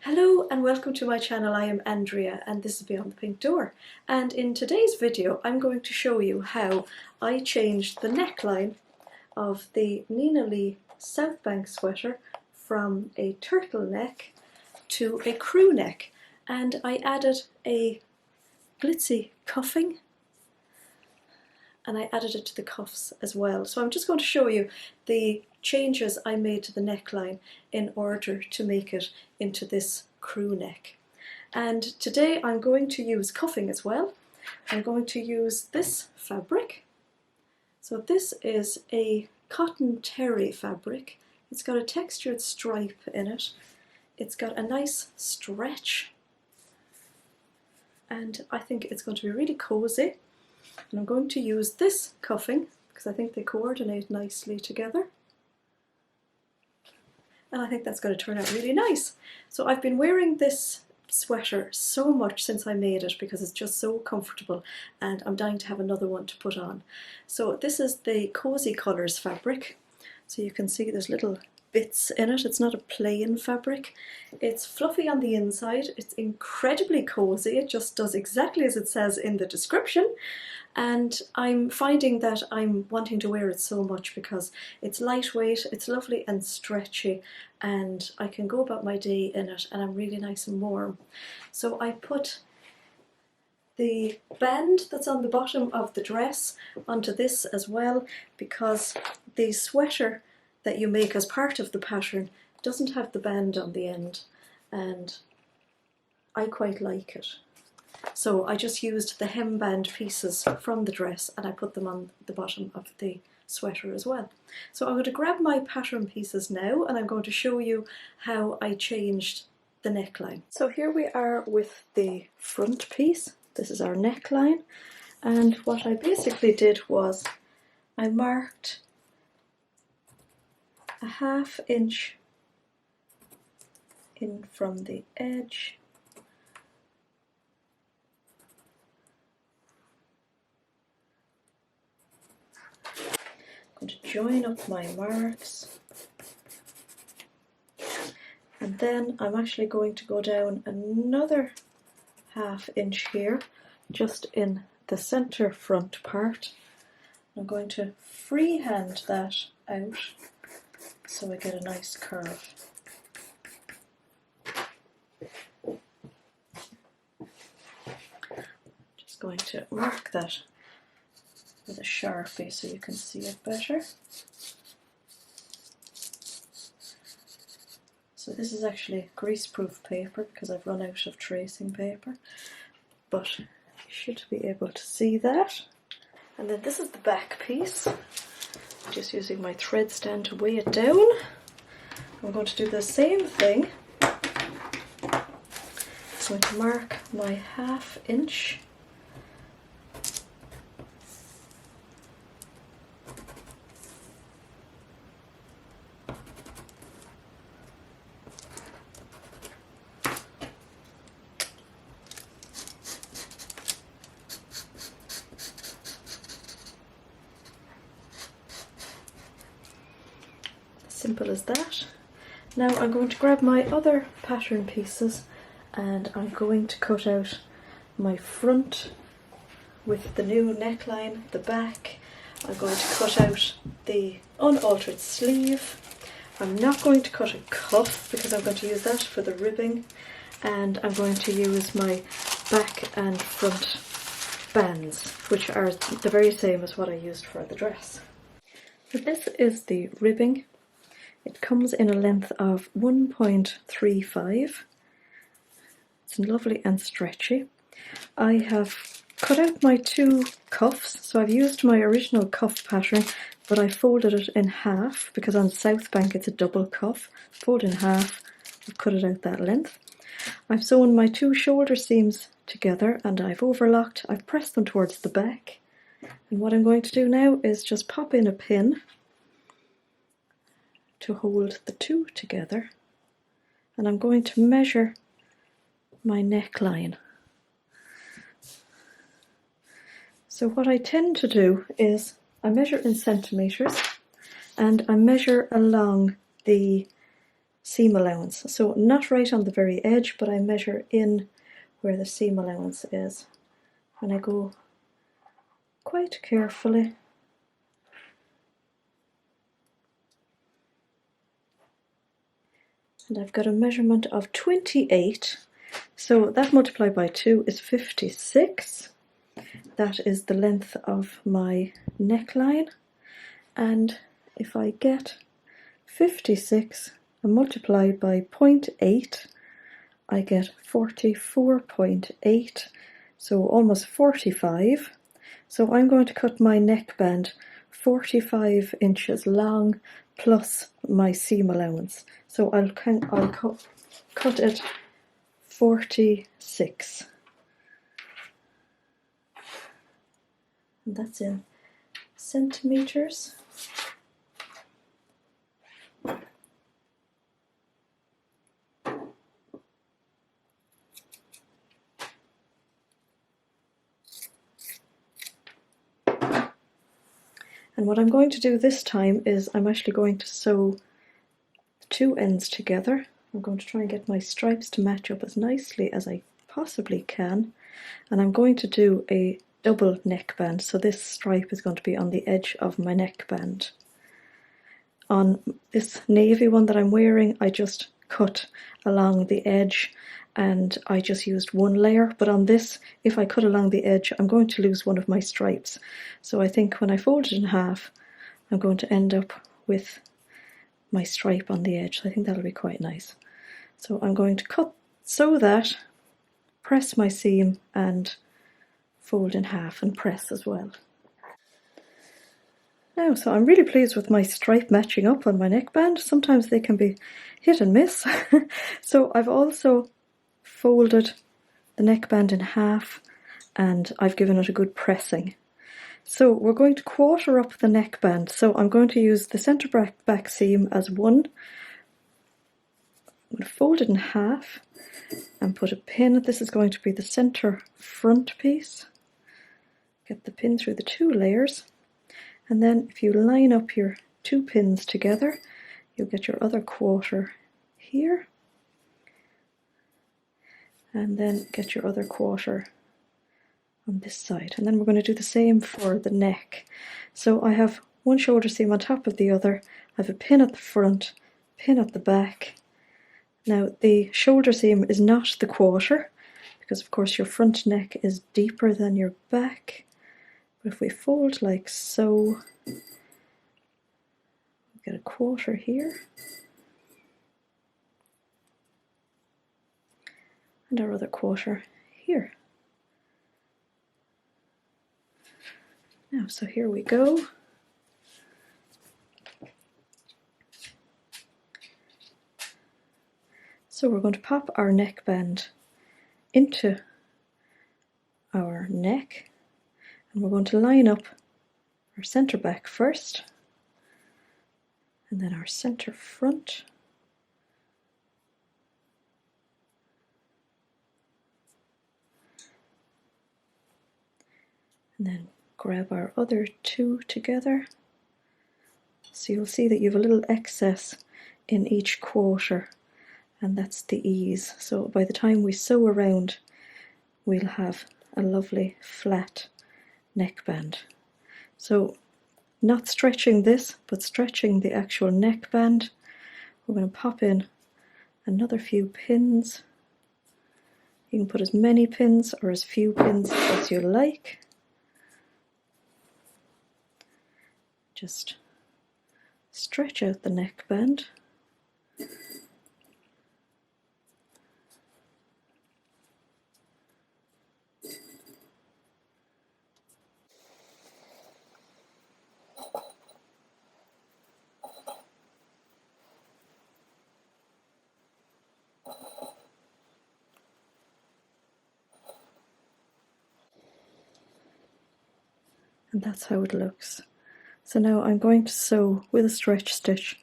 Hello and welcome to my channel. I am Andrea and this is Beyond the Pink Door, and in today's video I'm going to show you how I changed the neckline of the Ninalee Southbank sweater from a turtleneck to a crew neck, and I added a glitzy cuffing and I added it to the cuffs as well. So I'm just going to show you the changes I made to the neckline in order to make it into this crew neck. And today I'm going to use cuffing as well. I'm going to use this fabric. So this is a cotton terry fabric. It's got a textured stripe in it. It's got a nice stretch and I think it's going to be really cozy. And I'm going to use this cuffing because I think they coordinate nicely together. And I think that's going to turn out really nice. So I've been wearing this sweater so much since I made it because it's just so comfortable, and I'm dying to have another one to put on. So this is the Cozy Colours fabric. So you can see there's little bits in it. It's not a plain fabric. It's fluffy on the inside. It's incredibly cozy. It just does exactly as it says in the description. And I'm finding that I'm wanting to wear it so much because it's lightweight, it's lovely and stretchy, and I can go about my day in it and I'm really nice and warm. So I put the band that's on the bottom of the dress onto this as well, because the sweater that you make as part of the pattern doesn't have the band on the end, and I quite like it. So I just used the hemband pieces from the dress and I put them on the bottom of the sweater as well. So I'm going to grab my pattern pieces now and I'm going to show you how I changed the neckline. So here we are with the front piece. This is our neckline, and what I basically did was I marked a ½ inch in from the edge . I'm going to join up my marks, and then I'm actually going to go down another ½ inch here just in the center front part. I'm going to freehand that out so I get a nice curve. Just going to mark that with a Sharpie so you can see it better. So this is actually greaseproof paper because I've run out of tracing paper, but you should be able to see that. And then this is the back piece. Just using my thread stand to weigh it down. I'm going to do the same thing. I'm going to mark my ½ inch . Simple as that. Now I'm going to grab my other pattern pieces and I'm going to cut out my front with the new neckline, the back. I'm going to cut out the unaltered sleeve. I'm not going to cut a cuff because I'm going to use that for the ribbing, and I'm going to use my back and front bands, which are the very same as what I used for the dress. So this is the ribbing. It comes in a length of 1.35. It's lovely and stretchy. I have cut out my two cuffs, so I've used my original cuff pattern, but I folded it in half because on Southbank it's a double cuff. Fold in half, I've cut it out that length. I've sewn my two shoulder seams together and I've overlocked, I've pressed them towards the back. And what I'm going to do now is just pop in a pin to hold the two together, and I'm going to measure my neckline. So what I tend to do is I measure in centimetres and I measure along the seam allowance. So not right on the very edge, but I measure in where the seam allowance is. And I go quite carefully. And I've got a measurement of 28. So that multiplied by 2 is 56. That is the length of my neckline. And if I get 56 and multiply by 0.8, I get 44.8, so almost 45. So I'm going to cut my neckband 45 inches long plus my seam allowance. So I'll cut it 46. And that's in centimeters. And what I'm going to do this time is I'm actually going to sew the two ends together. I'm going to try and get my stripes to match up as nicely as I possibly can. And I'm going to do a double neckband. So this stripe is going to be on the edge of my neckband. On this navy one that I'm wearing, I just cut along the edge and I just used one layer, but on this, if I cut along the edge, I'm going to lose one of my stripes. So I think when I fold it in half, I'm going to end up with my stripe on the edge. I think that'll be quite nice. So I'm going to sew that, press my seam and fold in half and press as well. Now, so I'm really pleased with my stripe matching up on my neckband. Sometimes they can be hit and miss. So I've also folded the neckband in half and I've given it a good pressing. So we're going to quarter up the neckband. So I'm going to use the centre back seam as one. I'm going to fold it in half and put a pin. This is going to be the centre front piece. Get the pin through the two layers. And then if you line up your two pins together, you'll get your other quarter here. And then get your other quarter on this side. And then we're going to do the same for the neck. So I have one shoulder seam on top of the other. I have a pin at the front, pin at the back. Now the shoulder seam is not the quarter, because of course your front neck is deeper than your back. But if we fold like so, we get a quarter here. And our other quarter here. Now, so here we go. So we're going to pop our neckband into our neck. And we're going to line up our centre back first, and then our centre front. And then grab our other two together. So you'll see that you have a little excess in each quarter, and that's the ease. So by the time we sew around, we'll have a lovely flat neckband. So not stretching this, but stretching the actual neckband. We're going to pop in another few pins. You can put as many pins or as few pins as you like. Just stretch out the neckband. And that's how it looks. So now I'm going to sew with a stretch stitch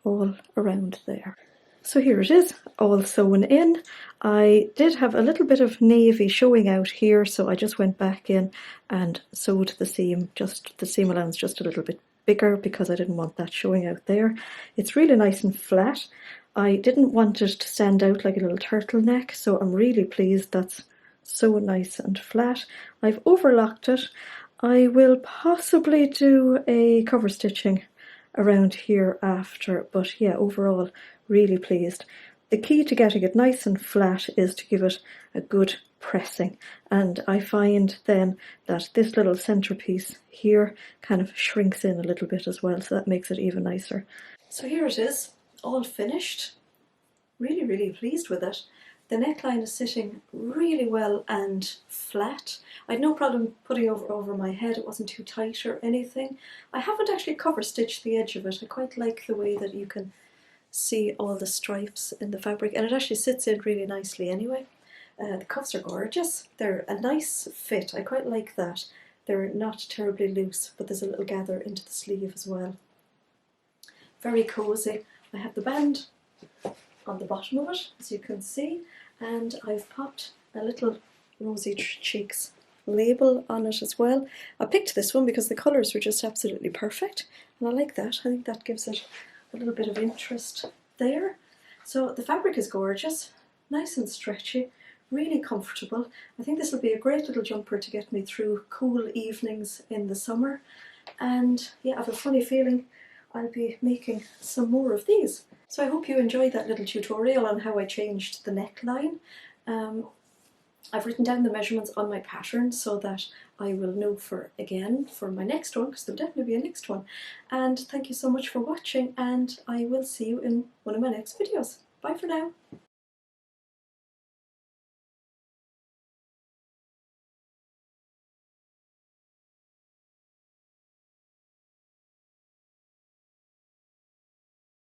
all around there. So here it is, all sewn in. I did have a little bit of navy showing out here, so I just went back in and sewed the seam, just the seam allowance just a little bit bigger because I didn't want that showing out there. It's really nice and flat. I didn't want it to stand out like a little turtleneck, so I'm really pleased that's so nice and flat. I've overlocked it. I will possibly do a cover stitching around here after, but yeah, overall really pleased. The key to getting it nice and flat is to give it a good pressing, and I find then that this little centerpiece here kind of shrinks in a little bit as well, so that makes it even nicer. So here it is, all finished. Really, really pleased with it. The neckline is sitting really well and flat. I had no problem putting it over my head, it wasn't too tight or anything. I haven't actually cover stitched the edge of it. I quite like the way that you can see all the stripes in the fabric, and it actually sits in really nicely anyway. The cuffs are gorgeous. They're a nice fit. I quite like that. They're not terribly loose, but there's a little gather into the sleeve as well. Very cosy. I have the band on the bottom of it, as you can see, and I've popped a little Rosy Cheeks label on it as well. I picked this one because the colours were just absolutely perfect, and I like that. I think that gives it a little bit of interest there. So the fabric is gorgeous, nice and stretchy, really comfortable. I think this will be a great little jumper to get me through cool evenings in the summer, and yeah, I have a funny feeling I'll be making some more of these. So I hope you enjoyed that little tutorial on how I changed the neckline. I've written down the measurements on my pattern so that I will know for my next one, because there'll definitely be a next one. And thank you so much for watching, and I will see you in one of my next videos. Bye for now.